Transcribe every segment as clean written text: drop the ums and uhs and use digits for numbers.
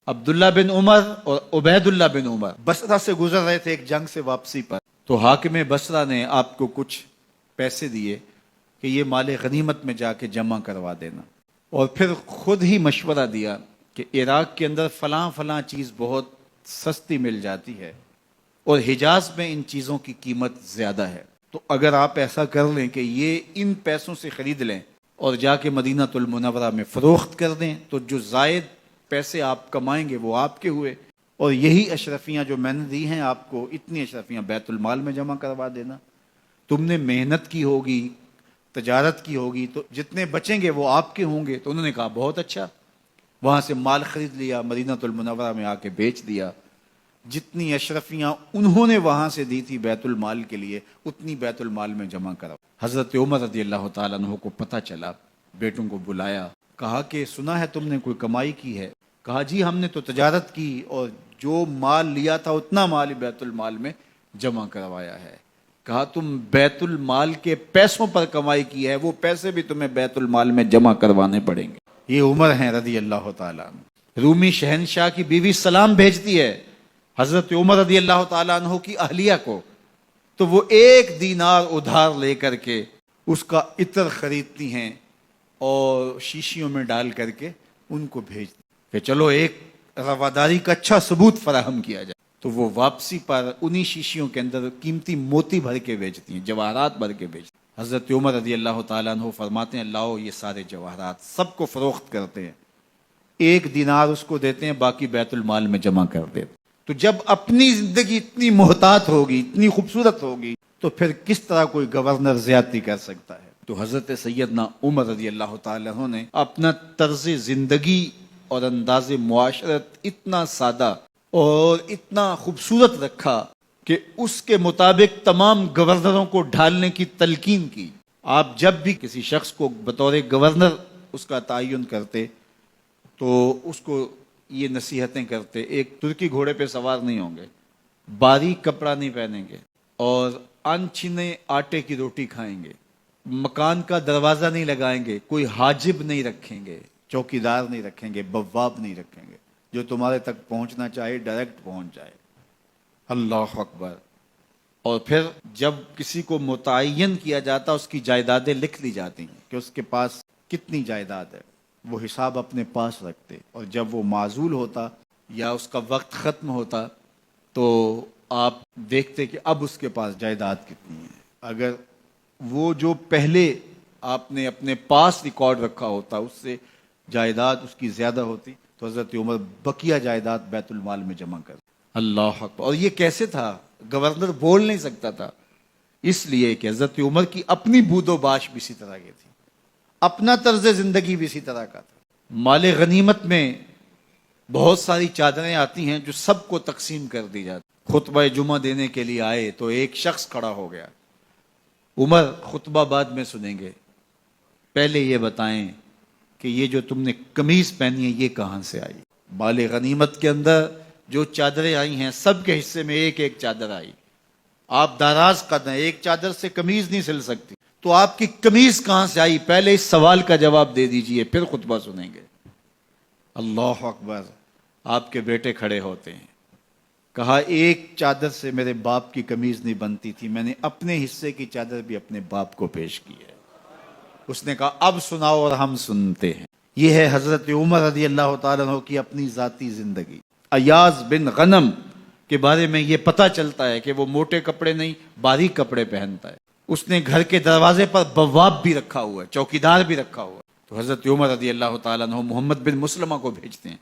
عبداللہ بن عمر اور عبید اللہ بن عمر بصرہ سے گزر رہے تھے ایک جنگ سے واپسی پر، تو حاکم بصرہ نے آپ کو کچھ پیسے دیے کہ یہ مال غنیمت میں جا کے جمع کروا دینا، اور پھر خود ہی مشورہ دیا کہ عراق کے اندر فلاں فلاں چیز بہت سستی مل جاتی ہے اور حجاز میں ان چیزوں کی قیمت زیادہ ہے، تو اگر آپ ایسا کر لیں کہ یہ ان پیسوں سے خرید لیں اور جا کے مدینہ المنورہ میں فروخت کر دیں تو جو زائد پیسے آپ کمائیں گے وہ آپ کے ہوئے، اور یہی اشرفیاں جو میں نے دی ہیں آپ کو، اتنی اشرفیاں بیت المال میں جمع کروا دینا، تم نے محنت کی ہوگی، تجارت کی ہوگی، تو جتنے بچیں گے وہ آپ کے ہوں گے۔ تو انہوں نے کہا بہت اچھا، وہاں سے مال خرید لیا، مدینہ المنورہ میں آ کے بیچ دیا، جتنی اشرفیاں انہوں نے وہاں سے دی تھی بیت المال کے لیے اتنی بیت المال میں جمع کرا۔ حضرت عمر رضی اللہ تعالیٰ عنہ کو پتہ چلا، بیٹوں کو بلایا، کہا کہ سنا ہے تم نے کوئی کمائی کی ہے؟ کہا جی ہم نے تو تجارت کی اور جو مال لیا تھا اتنا مال بیت المال میں جمع کروایا ہے۔ کہا تم بیت المال کے پیسوں پر کمائی کی ہے، وہ پیسے بھی تمہیں بیت المال میں جمع کروانے پڑیں گے۔ یہ عمر ہیں رضی اللہ تعالیٰ عنہ۔ رومی شہنشاہ کی بیوی سلام بھیجتی ہے حضرت عمر رضی اللہ تعالیٰ عنہ کی اہلیہ کو، تو وہ 1 دینار ادھار لے کر کے اس کا عطر خریدتی ہیں اور شیشیوں میں ڈال کر کے ان کو بھیجتی کہ چلو ایک رواداری کا اچھا ثبوت فراہم کیا جائے۔ تو وہ واپسی پر انہی شیشیوں کے اندر قیمتی موتی بھر کے بیچتی ہیں، جواہرات بھر کے بیچتی ہیں۔ حضرت عمر رضی اللہ تعالیٰ عنہ فرماتے ہیں لاؤ یہ سارے جواہرات، سب کو فروخت کرتے ہیں، 1 دینار اس کو دیتے ہیں، باقی بیت المال میں جمع کر دیتے ہیں۔ تو جب اپنی زندگی اتنی محتاط ہوگی، اتنی خوبصورت ہوگی، تو پھر کس طرح کوئی گورنر زیادتی کر سکتا ہے؟ تو حضرت سیدنا عمر رضی اللہ تعالیٰ عنہ نے اپنا طرز زندگی اور انداز معاشرت اتنا سادہ اور اتنا خوبصورت رکھا کہ اس کے مطابق تمام گورنروں کو ڈھالنے کی تلقین کی۔ آپ جب بھی کسی شخص کو بطور گورنر اس کا تعین کرتے تو اس کو یہ نصیحتیں کرتے، ایک ترکی گھوڑے پہ سوار نہیں ہوں گے، باریک کپڑا نہیں پہنیں گے، اور انچھنے آٹے کی روٹی کھائیں گے، مکان کا دروازہ نہیں لگائیں گے، کوئی حاجب نہیں رکھیں گے، چوکیدار نہیں رکھیں گے، بواب نہیں رکھیں گے، جو تمہارے تک پہنچنا چاہے ڈائریکٹ پہنچ جائے۔ اللہ اکبر۔ اور پھر جب کسی کو متعین کیا جاتا اس کی جائیدادیں لکھ لی جاتی ہیں کہ اس کے پاس کتنی جائیداد ہے، وہ حساب اپنے پاس رکھتے، اور جب وہ معزول ہوتا یا اس کا وقت ختم ہوتا تو آپ دیکھتے کہ اب اس کے پاس جائیداد کتنی ہے۔ اگر وہ جو پہلے آپ نے اپنے پاس ریکارڈ رکھا ہوتا اس سے جائیداد اس کی زیادہ ہوتی تو حضرت عمر بقیہ جائیداد بیت المال میں جمع کر۔ اللہ اکبر۔ اور یہ کیسے تھا؟ گورنر بول نہیں سکتا تھا، اس لیے کہ حضرت عمر کی اپنی بود و باش بھی اسی طرح کی تھی، اپنا طرز زندگی بھی اسی طرح کا تھا۔ مال غنیمت میں بہت ساری چادریں آتی ہیں جو سب کو تقسیم کر دی جاتی۔ خطبہ جمعہ دینے کے لیے آئے تو ایک شخص کھڑا ہو گیا، عمر خطبہ بعد میں سنیں گے، پہلے یہ بتائیں کہ یہ جو تم نے قمیض پہنی ہے یہ کہاں سے آئی؟ مال غنیمت کے اندر جو چادریں آئی ہیں سب کے حصے میں ایک ایک چادر آئی، آپ داراز قد ہیں، ایک چادر سے قمیض نہیں سل سکتی، تو آپ کی قمیض کہاں سے آئی؟ پہلے اس سوال کا جواب دے دیجئے پھر خطبہ سنیں گے۔ اللہ اکبر۔ آپ کے بیٹے کھڑے ہوتے ہیں، کہا ایک چادر سے میرے باپ کی قمیض نہیں بنتی تھی، میں نے اپنے حصے کی چادر بھی اپنے باپ کو پیش کی ہے۔ اس نے کہا اب سناؤ، اور ہم سنتے ہیں۔ یہ ہے حضرت عمر رضی اللہ تعالیٰ عنہ کی اپنی ذاتی زندگی۔ ایاز بن غنم کے بارے میں یہ پتہ چلتا ہے کہ وہ موٹے کپڑے نہیں باریک کپڑے پہنتا ہے، اس نے گھر کے دروازے پر بواب بھی رکھا ہوا ہے، چوکیدار بھی رکھا ہوا ہے۔ تو حضرت عمر رضی اللہ تعالیٰ عنہ محمد بن مسلمہ کو بھیجتے ہیں،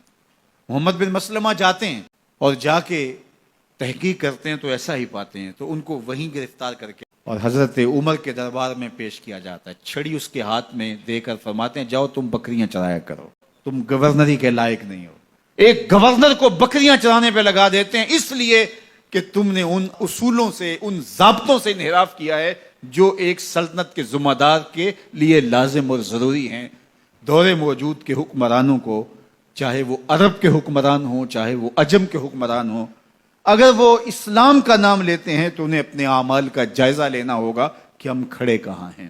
محمد بن مسلمہ جاتے ہیں اور جا کے تحقیق کرتے ہیں تو ایسا ہی پاتے ہیں، تو ان کو وہیں گرفتار کر کے اور حضرت عمر کے دربار میں پیش کیا جاتا ہے، چھڑی اس کے ہاتھ میں دے کر فرماتے ہیں جاؤ تم بکریاں چرایا کرو، تم گورنری کے لائق نہیں ہو۔ ایک گورنر کو بکریاں چرانے پہ لگا دیتے ہیں اس لیے کہ تم نے ان اصولوں سے، ان ضابطوں سے انحراف کیا ہے جو ایک سلطنت کے ذمہ دار کے لیے لازم اور ضروری ہیں۔ دور موجود کے حکمرانوں کو، چاہے وہ عرب کے حکمران ہوں چاہے وہ عجم کے حکمران ہوں، اگر وہ اسلام کا نام لیتے ہیں تو انہیں اپنے اعمال کا جائزہ لینا ہوگا کہ ہم کھڑے کہاں ہیں۔